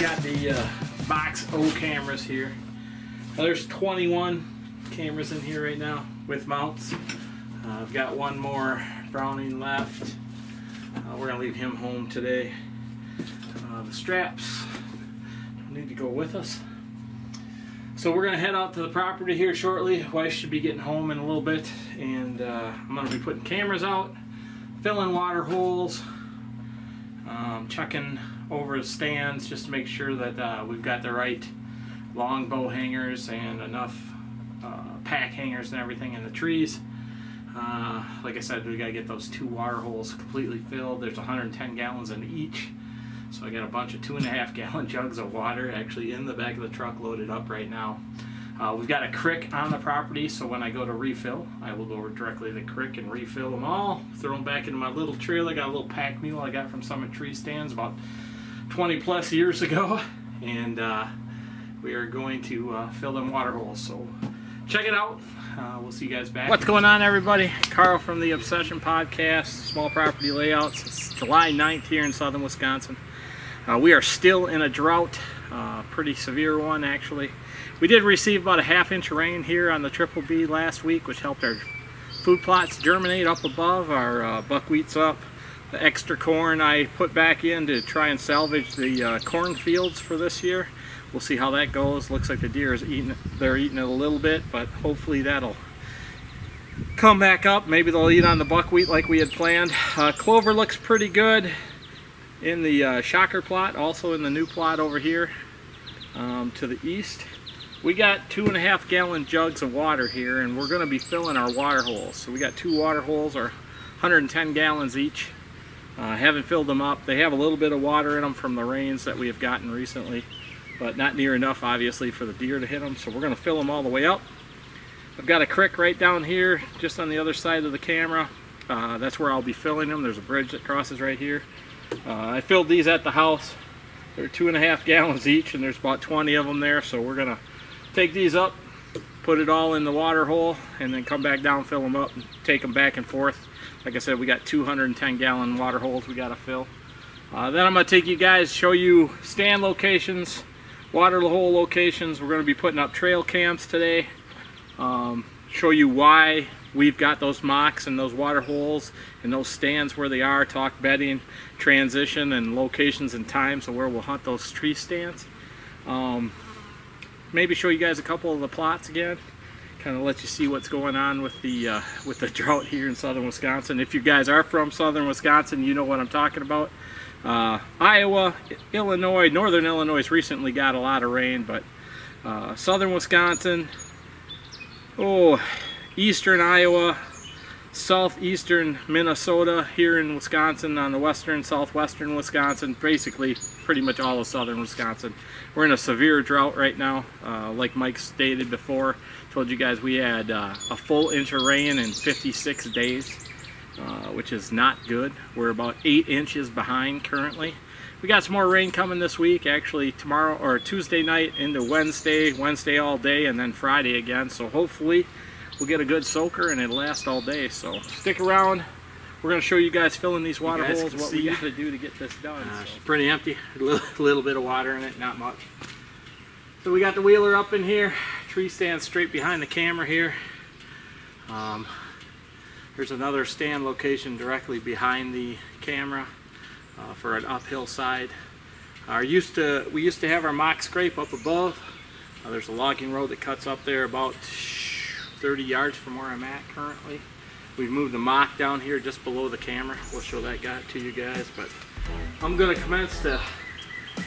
got the box O cameras here. There's 21 cameras in here right now with mounts. I've got one more Browning left. We're gonna leave him home today. The straps need to go with us. So we're gonna head out to the property here shortly. Wife should be getting home in a little bit, and I'm gonna be putting cameras out, filling water holes, checking over the stands just to make sure that we've got the right long bow hangers and enough pack hangers and everything in the trees. Like I said, we gotta get those 2 water holes completely filled. There's 110 gallons in each. So I got a bunch of 2.5 gallon jugs of water actually in the back of the truck loaded up right now. We've got a crick on the property, so when I go to refill, I will go directly to the crick and refill them all, throw them back into my little trailer. I got a little pack mule I got from Summit Tree Stands about 20 plus years ago, and we are going to fill them water holes. So check it out. We'll see you guys back. What's going on, everybody? Carl from the Obsession Podcast, Small Property Layouts. It's July 9th here in southern Wisconsin. We are still in a drought, pretty severe one actually. We did receive about a ½ inch of rain here on the Triple B last week, which helped our food plots germinate up above. Our buckwheat's up. The extra corn I put back in to try and salvage the corn fields for this year. We'll see how that goes. Looks like the deer is eating it. They're eating it a little bit, but hopefully that'll come back up. Maybe they'll eat on the buckwheat like we had planned. Clover looks pretty good in the shocker plot, also in the new plot over here to the east. We got 2.5 gallon jugs of water here, and we're going to be filling our water holes. So we got 2 water holes, or 110 gallons each. Haven't filled them up. They have a little bit of water in them from the rains that we have gotten recently, but not near enough obviously for the deer to hit them. So we're going to fill them all the way up. I've got a creek right down here just on the other side of the camera. That's where I'll be filling them. There's a bridge that crosses right here. I filled these at the house. They're 2.5 gallons each, and there's about 20 of them there. So we're gonna take these up, put it all in the water hole, and then come back down, fill them up, and take them back and forth. Like I said, we got 210 gallon water holes we gotta fill. Then I'm gonna take you guys, show you stand locations, water hole locations. We're gonna be putting up trail cams today. Show you why we've got those mocks and those water holes and those stands where they are, talk bedding, transition, and locations and times of where we'll hunt those tree stands. Maybe show you guys a couple of the plots again, kind of let you see what's going on with the drought here in southern Wisconsin. If you guys are from southern Wisconsin, you know what I'm talking about. Iowa, Illinois, northern Illinois recently got a lot of rain, but southern Wisconsin, eastern Iowa, southeastern Minnesota, here in Wisconsin, on the western, southwestern Wisconsin, basically pretty much all of southern Wisconsin. We're in a severe drought right now. Like Mike stated before, told you guys we had a full inch of rain in 56 days, which is not good. We're about 8 inches behind currently. We got some more rain coming this week, actually tomorrow or Tuesday night into Wednesday all day, and then Friday again. So hopefully we'll get a good soaker and it'll last all day. So stick around. We're going to show you guys filling these water holes, what we got to do to get this done. It's pretty empty. A little bit of water in it, not much. So we got the wheeler up in here. Tree stand straight behind the camera here. There's another stand location directly behind the camera for an uphill side. We used to have our mock scrape up above. There's a logging road that cuts up there about 30 yards from where I'm at currently. We've moved the mock down here just below the camera. We'll show that guy to you guys, but I'm going to commence to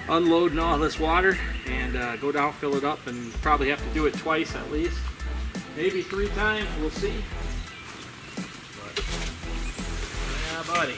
unloading all this water and go down, fill it up, and probably have to do it twice at least, maybe 3 times, we'll see. But, yeah, buddy.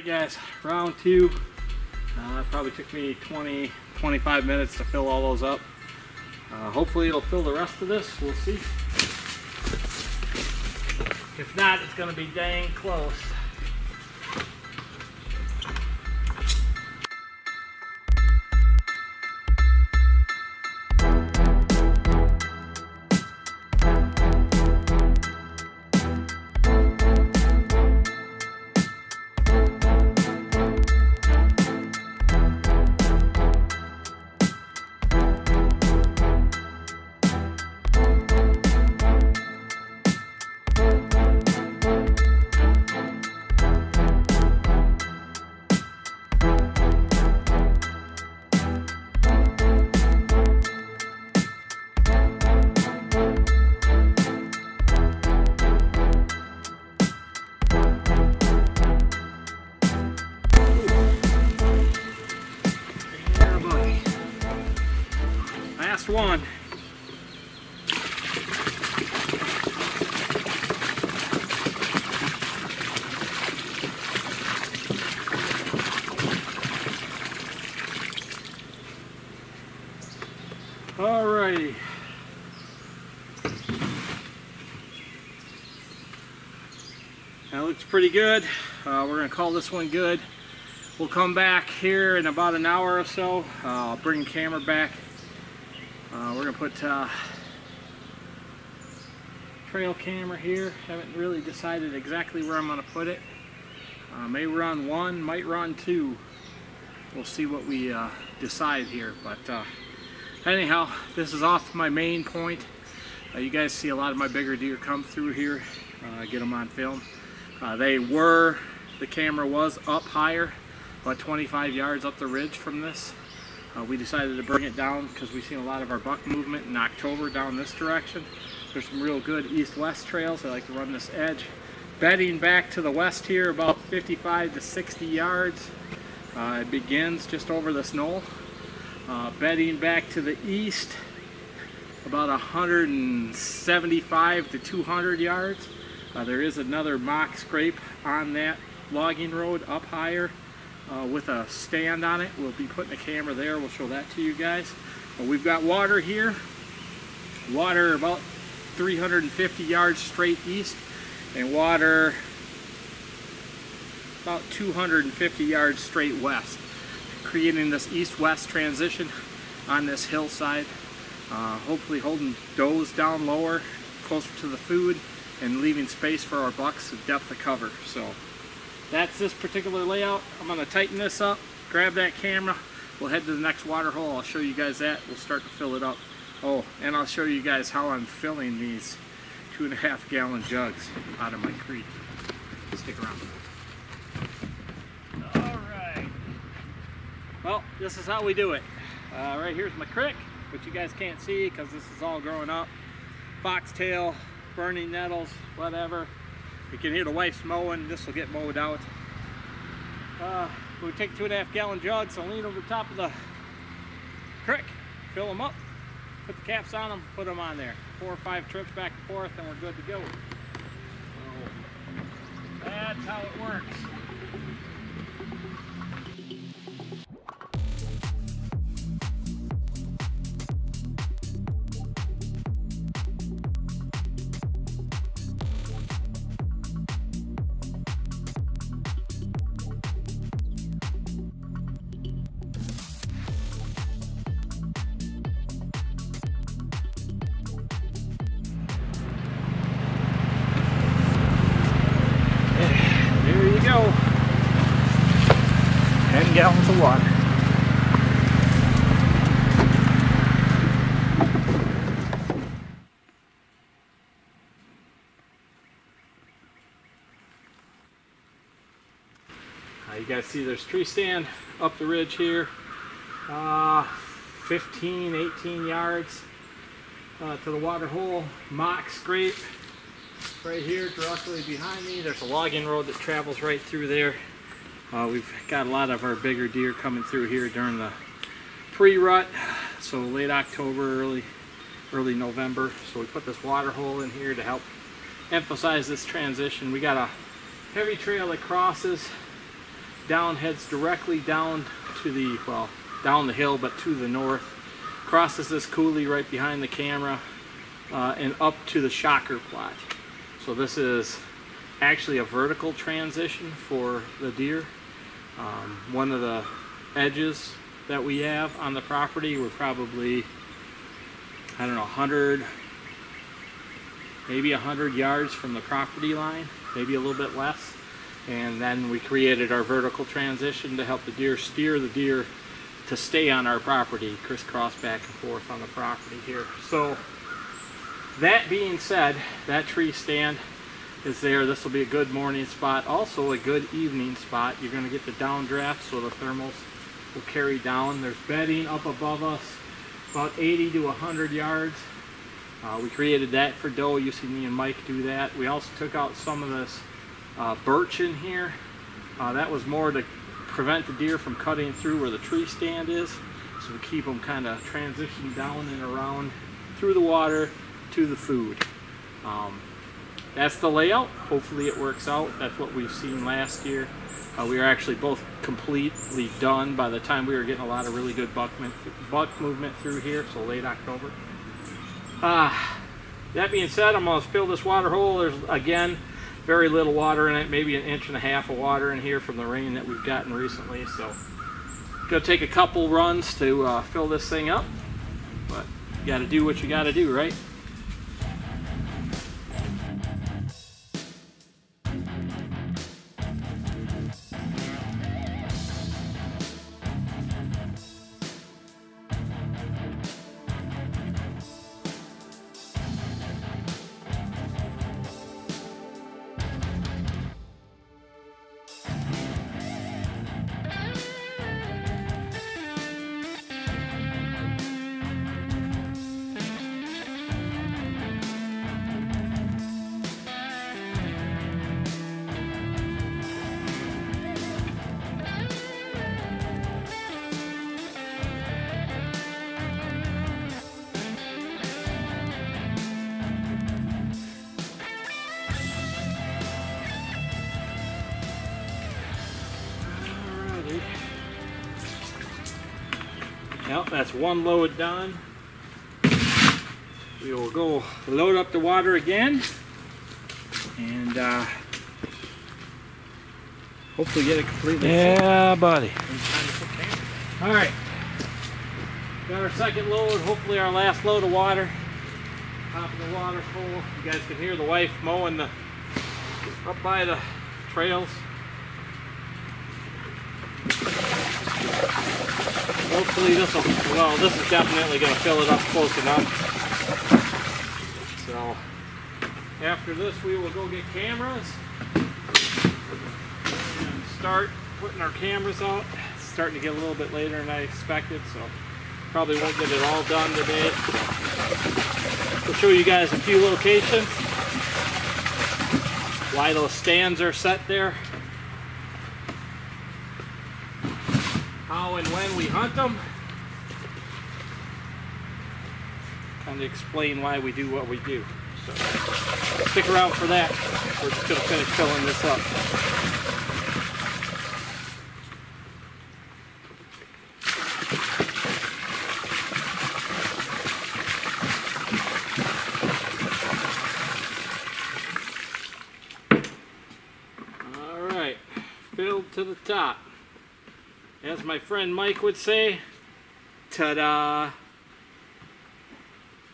Alright guys, round two. It probably took me 20-25 minutes to fill all those up. Hopefully it'll fill the rest of this, we'll see. If not, it's going to be dang close. Last one. Alrighty. That looks pretty good. We're going to call this one good. We'll come back here in about an hour or so. I'll bring the camera back. We're going to put trail camera here. Haven't really decided exactly where I'm going to put it. May run one, might run two. We'll see what we decide here. But anyhow, this is off my main point. You guys see a lot of my bigger deer come through here. Get them on film. The camera was up higher, about 25 yards up the ridge from this. We decided to bring it down because we've seen a lot of our buck movement in October down this direction. There's some real good east-west trails. I like to run this edge. Bedding back to the west here about 55 to 60 yards. It begins just over this knoll. Bedding back to the east about 175 to 200 yards. There is another mock scrape on that logging road up higher. With a stand on it. We'll be putting a camera there. We'll show that to you guys. We've got water here. Water about 350 yards straight east, and water about 250 yards straight west, creating this east-west transition on this hillside. Hopefully holding does down lower, closer to the food, and leaving space for our bucks, depth of cover. So that's this particular layout. I'm going to tighten this up, grab that camera, we'll head to the next water hole. I'll show you guys that. We'll start to fill it up. Oh, and I'll show you guys how I'm filling these 2.5 gallon jugs out of my creek. Stick around. Alright. Well, this is how we do it. Right here's my creek, which you guys can't see because this is all growing up. Foxtail, burning nettles, whatever. You can hear the wife's mowing. This will get mowed out. We take 2.5 gallon jugs and lean over the top of the creek, fill them up, put the caps on them, put them on there. 4 or 5 trips back and forth, and we're good to go. So that's how it works. There you go. 10 gallons of water. You guys see there's tree stand up the ridge here. 15, 18 yards to the water hole. Mock scrape right here directly behind me. There's a logging road that travels right through there. We've got a lot of our bigger deer coming through here during the pre-rut, so late October, early November. So we put this water hole in here to help emphasize this transition. We got a heavy trail that crosses down, heads directly down to the, well, down the hill, but to the north. Crosses this coulee right behind the camera and up to the shocker plot. So this is actually a vertical transition for the deer. One of the edges that we have on the property, we're probably, I don't know, 100, maybe 100 yards from the property line, maybe a little bit less. And then we created our vertical transition to help the deer steer the deer to stay on our property, crisscross back and forth on the property here. So that being said, that tree stand is there. This will be a good morning spot, also a good evening spot. You're going to get the downdraft, so the thermals will carry down. There's bedding up above us, about 80 to 100 yards. We created that for doe. You see me and Mike do that. We also took out some of this birch in here. That was more to prevent the deer from cutting through where the tree stand is, so we keep them kind of transitioned down and around through the water to the food. That's the layout. Hopefully it works out. That's what we've seen last year. We were actually both completely done by the time we were getting a lot of really good buck movement through here, so late October. That being said, I'm going to fill this water hole. There's, again, very little water in it, maybe 1.5 inches of water in here from the rain that we've gotten recently. So going to take a couple runs to fill this thing up, but you got to do what you got to do, right? Well, that's one load done. We will go load up the water again and hopefully get it completely full. Yeah, buddy. All right, got our second load, hopefully our last load of water. Top of the water hole. You guys can hear the wife mowing the up by the trails. Hopefully this will, well, this is definitely going to fill it up close enough. So after this we will go get cameras and start putting our cameras out. It's starting to get a little bit later than I expected, so probably won't get it all done today. We'll show you guys a few locations, why those stands are set there, how and when we hunt them, kind of explain why we do what we do. So stick around for that. We're just going to finish filling this up. All right, filled to the top. As my friend Mike would say, ta-da!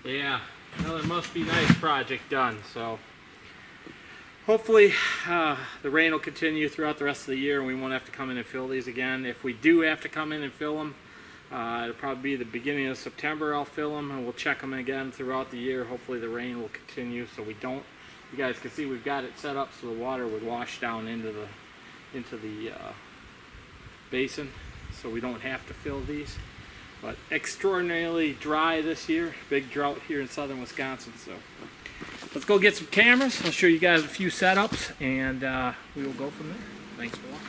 Yeah, another must be nice project done. So hopefully the rain will continue throughout the rest of the year and we won't have to come in and fill these again. If we do have to come in and fill them, it'll probably be the beginning of September I'll fill them, and we'll check them again throughout the year. Hopefully the rain will continue so we don't. You guys can see we've got it set up so the water would wash down into the basin, so we don't have to fill these. But extraordinarily dry this year, big drought here in southern Wisconsin. So let's go get some cameras. I'll show you guys a few setups and we will go from there. Thanks for watching.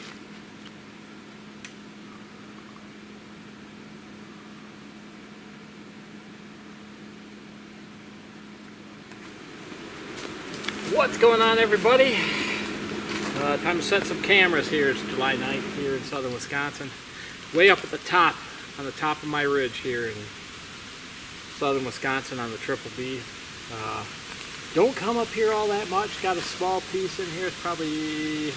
What's going on, everybody? Time to set some cameras here. It's July 9th here in southern Wisconsin. Way up at the top, on the top of my ridge here in southern Wisconsin on the Triple B. Don't come up here all that much. Got a small piece in here. It's probably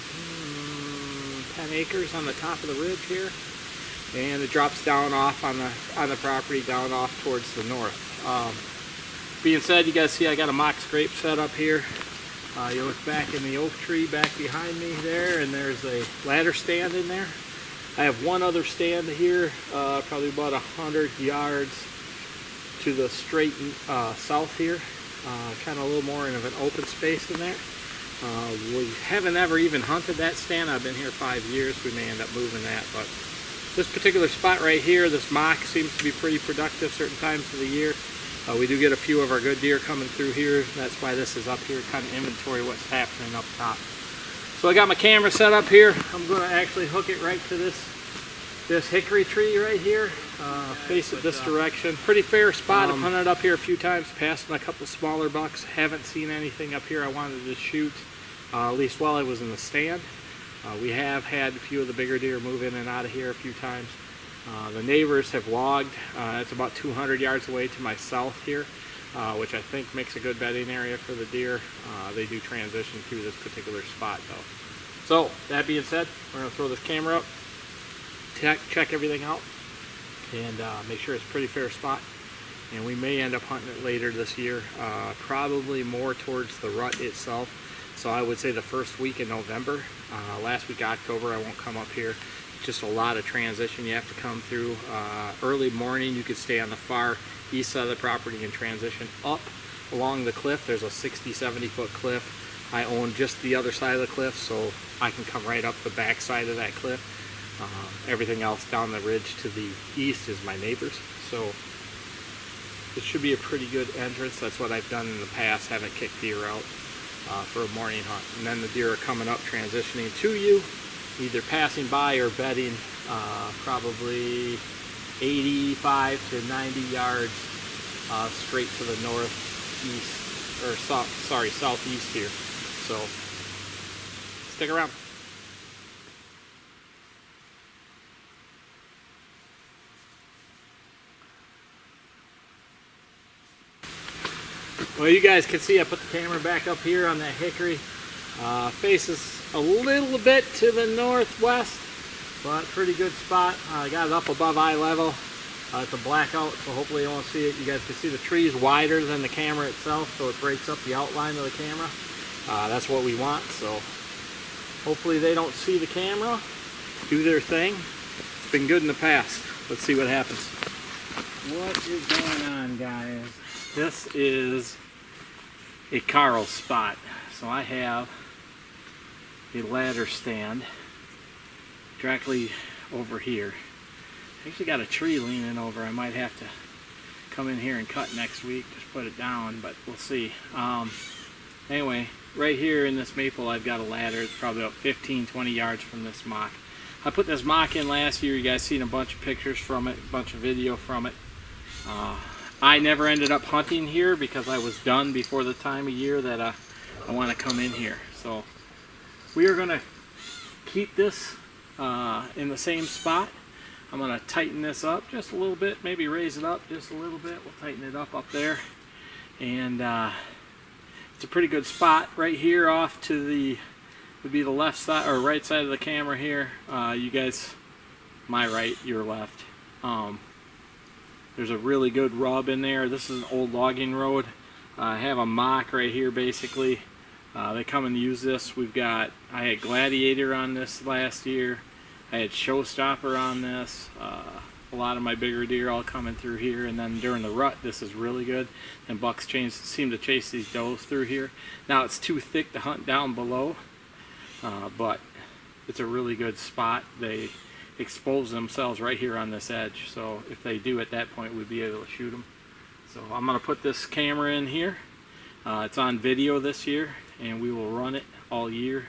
10 acres on the top of the ridge here. And it drops down off on the property, down off towards the north. Being said, you guys see I got a mock scrape set up here. You look back in the oak tree back behind me there, and there's a ladder stand in there. I have one other stand here, probably about 100 yards to the straight south here. Kind of a little more of an open space in there. We haven't ever even hunted that stand. I've been here 5 years. We may end up moving that, but this particular spot right here, this mock, seems to be pretty productive certain times of the year. We do get a few of our good deer coming through here. That's why this is up here, kind of inventory what's happening up top. So I got my camera set up here. I'm going to actually hook it right to this hickory tree right here. Face it this direction. Pretty fair spot. I've hunted up here a few times, passing a couple smaller bucks. Haven't seen anything up here I wanted to shoot, at least while I was in the stand. We have had a few of the bigger deer move in and out of here a few times. The neighbors have logged. It's about 200 yards away to my south here, which I think makes a good bedding area for the deer. They do transition through this particular spot though. So that being said, we're going to throw this camera up, check everything out, and make sure it's a pretty fair spot. And we may end up hunting it later this year, probably more towards the rut itself. So I would say the first week in November. Last week October I won't come up here. Just a lot of transition you have to come through. Early morning you could stay on the far east side of the property and transition up along the cliff. There's a 60-70 foot cliff. I own just the other side of the cliff, so I can come right up the back side of that cliff. Everything else down the ridge to the east is my neighbors, so this should be a pretty good entrance. That's what I've done in the past, haven't kicked deer out for a morning hunt. And then the deer are coming up, transitioning to you, either passing by or bedding, probably 85 to 90 yards straight to the northeast, or southeast here. So stick around. Well, you guys can see I put the camera back up here on that hickory. Faces a little bit to the northwest, but pretty good spot. I got it up above eye level. It's a blackout, so hopefully you won't see it. You guys can see the tree's wider than the camera itself, so it breaks up the outline of the camera. That's what we want, so hopefully they don't see the camera, do their thing. It's been good in the past. Let's see what happens. What is going on, guys? This is a Carl spot. So I have a ladder stand directly over here. I actually got a tree leaning over. I might have to come in here and cut next week, just put it down, but we'll see. Anyway, right here in this maple I've got a ladder. It's probably about 15-20 yards from this mock. I put this mock in last year. You guys seen a bunch of pictures from it, a bunch of video from it. I never ended up hunting here because I was done before the time of year that I want to come in here. So we are going to keep this in the same spot. I'm going to tighten this up just a little bit, maybe raise it up just a little bit. We'll tighten it up there. And it's a pretty good spot right here off to the, would be the left side or right side of the camera here. You guys, my right, your left. There's a really good rub in there. This is an old logging road. I have a mock right here basically. They come and use this. I had Gladiator on this last year. I had Showstopper on this. A lot of my bigger deer all coming through here, and then during the rut this is really good. And bucks seem to chase these does through here. Now it's too thick to hunt down below, but it's a really good spot. They expose themselves right here on this edge, so if they do at that point we'd be able to shoot them. So I'm going to put this camera in here. It's on video this year, and we will run it all year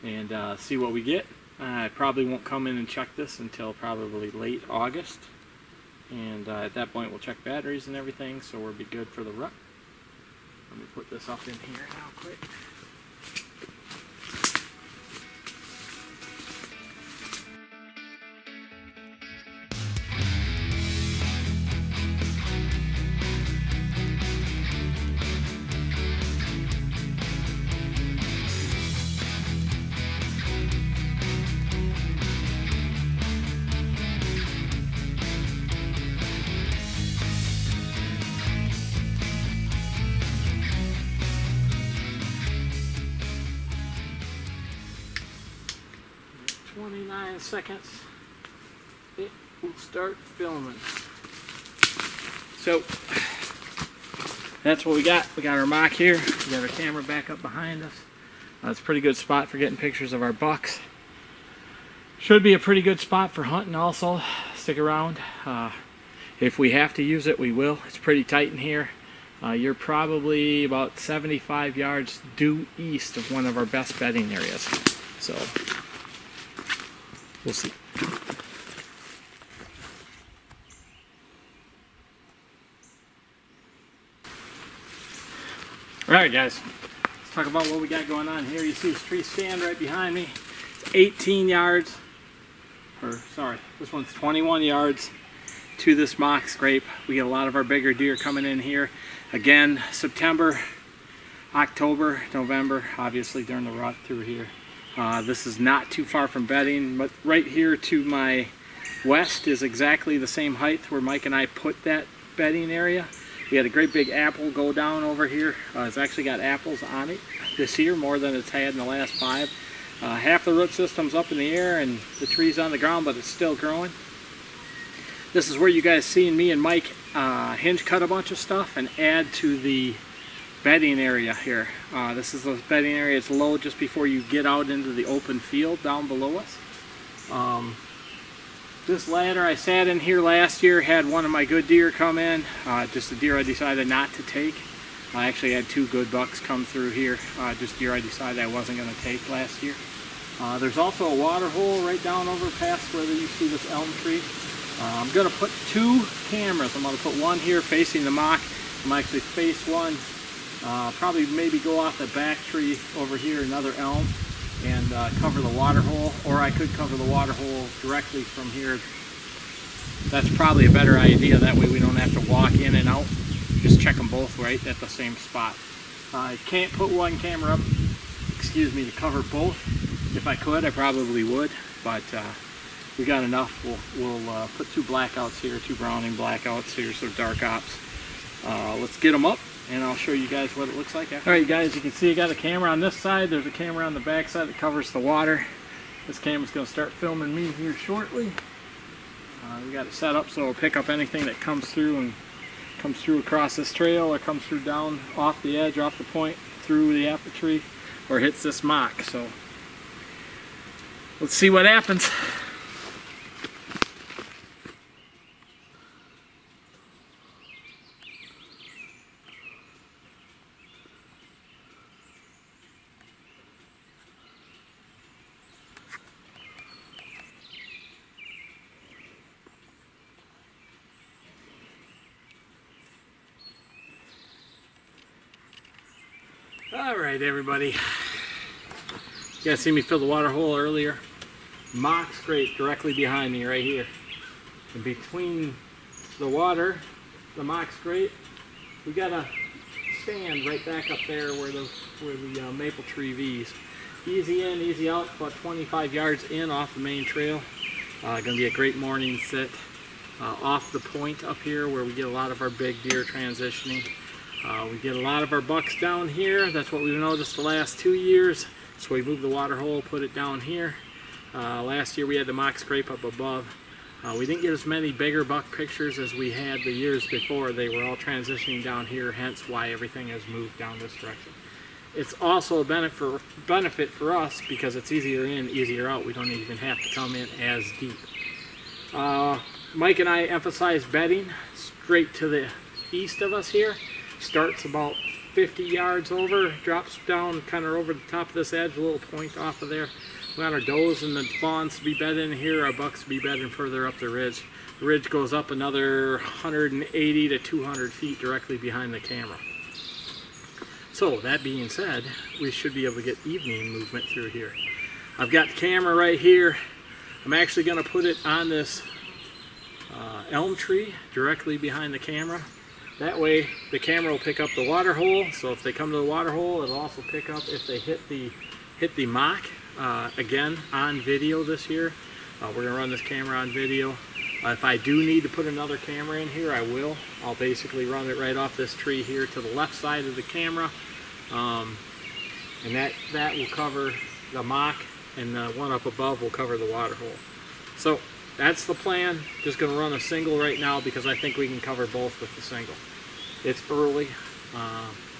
and see what we get. I probably won't come in and check this until probably late August, and at that point we'll check batteries and everything, so we'll be good for the rut. Let me put this up in here now quick. 9 seconds, it will start filming. So that's what we got. We got our mock here. We got our camera back up behind us. It's a pretty good spot for getting pictures of our bucks. Should be a pretty good spot for hunting also. Stick around. If we have to use it, we will. It's pretty tight in here. You're probably about 75 yards due east of one of our best bedding areas. So we'll see. Alright guys, let's talk about what we got going on here. You see this tree stand right behind me. It's 18 yards, or sorry, this one's 21 yards to this mock scrape. We get a lot of our bigger deer coming in here. Again, September, October, November, obviously during the rut through here. This is not too far from bedding, but right here to my west is exactly the same height where Mike and I put that bedding area. We had a great big apple go down over here. It's actually got apples on it this year, more than it's had in the last 5. Half the root system's up in the air and the tree's on the ground, but it's still growing. This is where you guys seen me and Mike hinge cut a bunch of stuff and add to the bedding area here. This is the bedding area. It's low just before you get out into the open field down below us. This ladder I sat in here last year, had one of my good deer come in, just a deer I decided not to take. I actually had 2 good bucks come through here, just deer I decided I wasn't going to take last year. There's also a water hole right down over past where you see this elm tree. I'm going to put 2 cameras. I'm going to put one here facing the mock. I'm actually face one, probably maybe go off the back tree over here, another elm, and cover the water hole, or I could cover the water hole directly from here. That's probably a better idea. That way we don't have to walk in and out. Just check them both right at the same spot. I can't put one camera up, excuse me, to cover both. If I could, I probably would, but we got enough. We'll put 2 blackouts here, 2 Browning blackouts here, so dark ops. Let's get them up and I'll show you guys what it looks like after. Alright guys, you can see I got a camera on this side. There's a camera on the back side that covers the water. This camera's going to start filming me here shortly. We got it set up so it'll pick up anything that comes through and comes through across this trail or comes through down off the edge, off the point, through the apple tree, or hits this mock. So let's see what happens. Alright everybody, you guys see me fill the water hole earlier? Mock scrape directly behind me right here. And between the water, the mock scrape, we got a stand right back up there where the maple tree V's. Easy in, easy out, about 25 yards in off the main trail. Gonna be a great morning sit off the point up here where we get a lot of our big deer transitioning. We get a lot of our bucks down here. That's what we've noticed the last 2 years. So we moved the water hole, put it down here. Last year we had the mock scrape up above. We didn't get as many bigger buck pictures as we had the years before. They were all transitioning down here, hence why everything has moved down this direction. It's also a benefit for us because it's easier in, easier out. We don't even have to come in as deep. Mike and I emphasize bedding straight to the east of us here. Starts about 50 yards over, drops down kind of over the top of this edge, a little point off of there. We want our does and the fawns to be bedded in here, our bucks to be bedded further up the ridge. The ridge goes up another 180 to 200 feet directly behind the camera. So that being said, we should be able to get evening movement through here. I've got the camera right here. I'm actually going to put it on this elm tree directly behind the camera. That way the camera will pick up the water hole, so if they come to the water hole, it'll also pick up if they hit the mock. Again, on video this year. We're going to run this camera on video. If I do need to put another camera in here, I will. I'll basically run it right off this tree here to the left side of the camera. And that will cover the mock and the one up above will cover the water hole. So that's the plan. Just going to run a single right now because I think we can cover both with the single. It's early.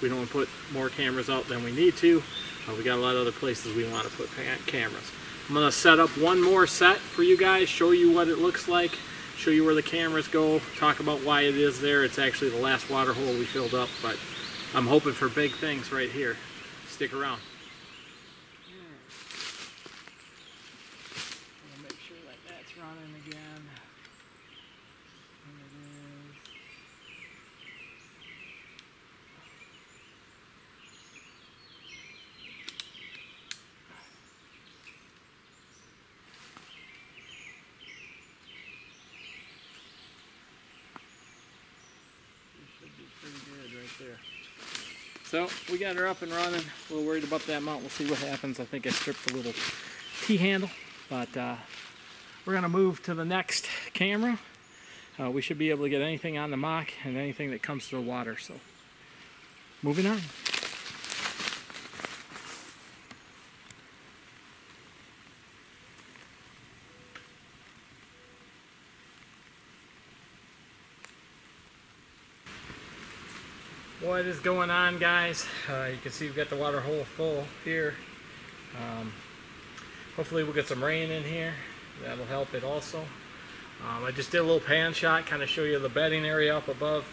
We don't want to put more cameras out than we need to. We got a lot of other places we want to put cameras. I'm going to set up one more set for you guys, show you what it looks like, show you where the cameras go, talk about why it is there. It's actually the last water hole we filled up, but I'm hoping for big things right here. Stick around. I'll make sure that that's running again. There it is. Should be pretty good right there. So we got her up and running. A little worried about that mount. We'll see what happens. I think I stripped the little T-handle, but we're gonna move to the next camera. We should be able to get anything on the mock and anything that comes to the water. So moving on. What is going on, guys? You can see we've got the water hole full here. Hopefully we'll get some rain in here. That'll help it also. I just did a little pan shot, kind of show you the bedding area up above.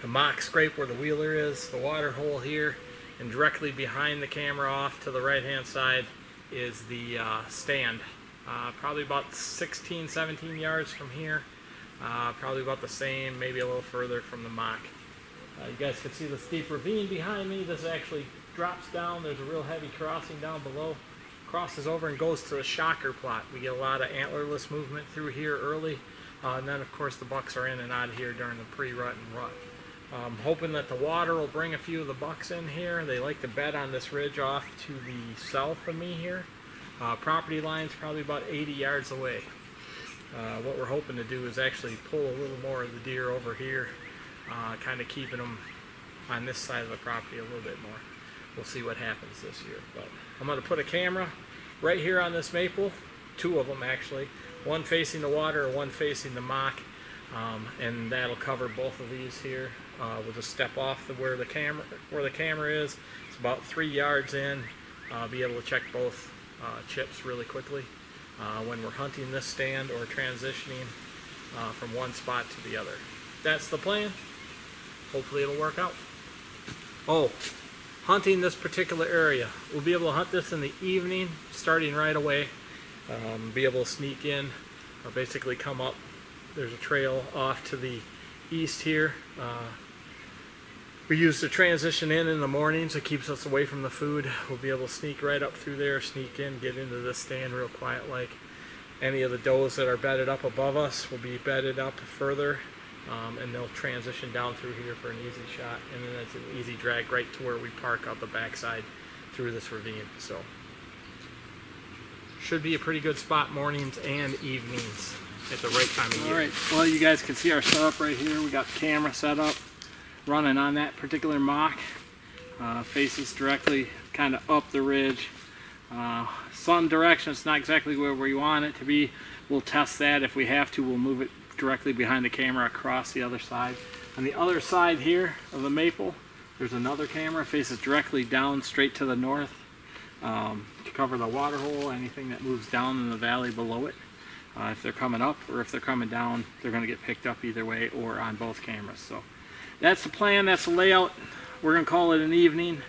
The mock scrape where the wheeler is, the water hole here, and directly behind the camera off to the right hand side is the stand. Probably about 16, 17 yards from here. Probably about the same, maybe a little further from the mock. You guys can see the steep ravine behind me. This actually drops down. There's a real heavy crossing down below. Crosses over and goes to the shocker plot. We get a lot of antlerless movement through here early. And then of course the bucks are in and out of here during the pre-rut and rut. I'm hoping that the water will bring a few of the bucks in here. They like to bed on this ridge off to the south of me here. Property line's probably about 80 yards away. What we're hoping to do is actually pull a little more of the deer over here. Kind of keeping them on this side of the property a little bit more. We'll see what happens this year. But I'm going to put a camera right here on this maple, two of them actually, one facing the water, one facing the mock, and that'll cover both of these here. We'll just step off where the camera is. It's about 3 yards in. Be able to check both chips really quickly when we're hunting this stand or transitioning from one spot to the other. That's the plan. Hopefully it'll work out. Oh, hunting this particular area. We'll be able to hunt this in the evening, starting right away. Be able to sneak in, or basically come up. There's a trail off to the east here. We use the transition in the mornings. It keeps us away from the food. We'll be able to sneak right up through there, sneak in, get into this stand real quiet like. Any of the does that are bedded up above us will be bedded up further. And they'll transition down through here for an easy shot, and then it's an easy drag right to where we park out the backside through this ravine. So should be a pretty good spot mornings and evenings at the right time of year. Alright, well you guys can see our setup right here. We got the camera set up running on that particular mock. Faces directly kind of up the ridge. Sun direction, it's not exactly where we want it to be. We'll test that. If we have to, we'll move it directly behind the camera across the other side. On the other side here of the maple, there's another camera, faces directly down straight to the north to cover the water hole, anything that moves down in the valley below it. If they're coming up or if they're coming down, they're going to get picked up either way or on both cameras. So that's the plan, that's the layout. We're going to call it an evening.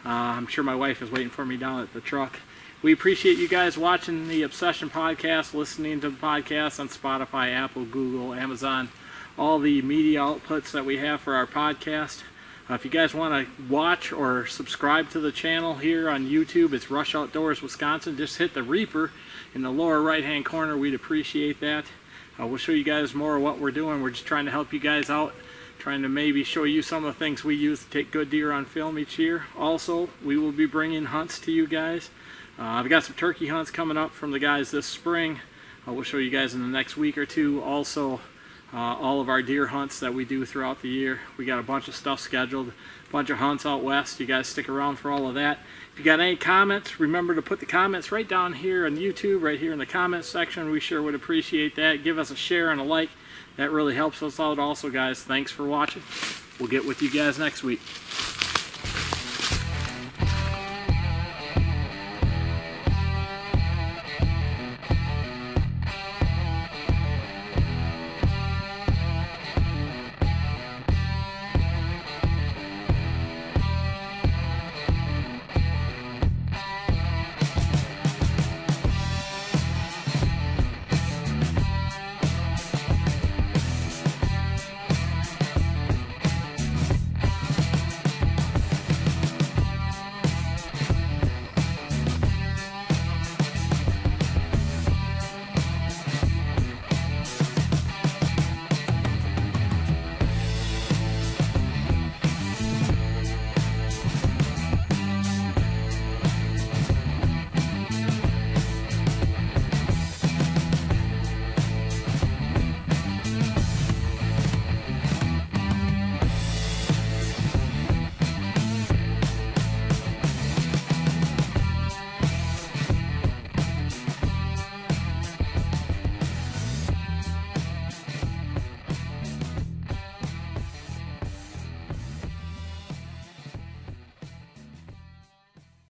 I'm sure my wife is waiting for me down at the truck. We appreciate you guys watching the Obsession Podcast, listening to the podcast on Spotify, Apple, Google, Amazon, all the media outlets that we have for our podcast. If you guys want to watch or subscribe to the channel here on YouTube, it's Rush Outdoors Wisconsin. Just hit the Reaper in the lower right-hand corner. We'd appreciate that. We'll show you guys more of what we're doing. We're just trying to help you guys out, trying to maybe show you some of the things we use to take good deer on film each year. Also, we will be bringing hunts to you guys. I've got some turkey hunts coming up from the guys this spring. We'll show you guys in the next week or two. Also, all of our deer hunts that we do throughout the year. We got a bunch of stuff scheduled, a bunch of hunts out west. You guys stick around for all of that. If you got any comments, remember to put the comments right down here on YouTube, right here in the comments section. We sure would appreciate that. Give us a share and a like. That really helps us out also, guys. Thanks for watching. We'll get with you guys next week.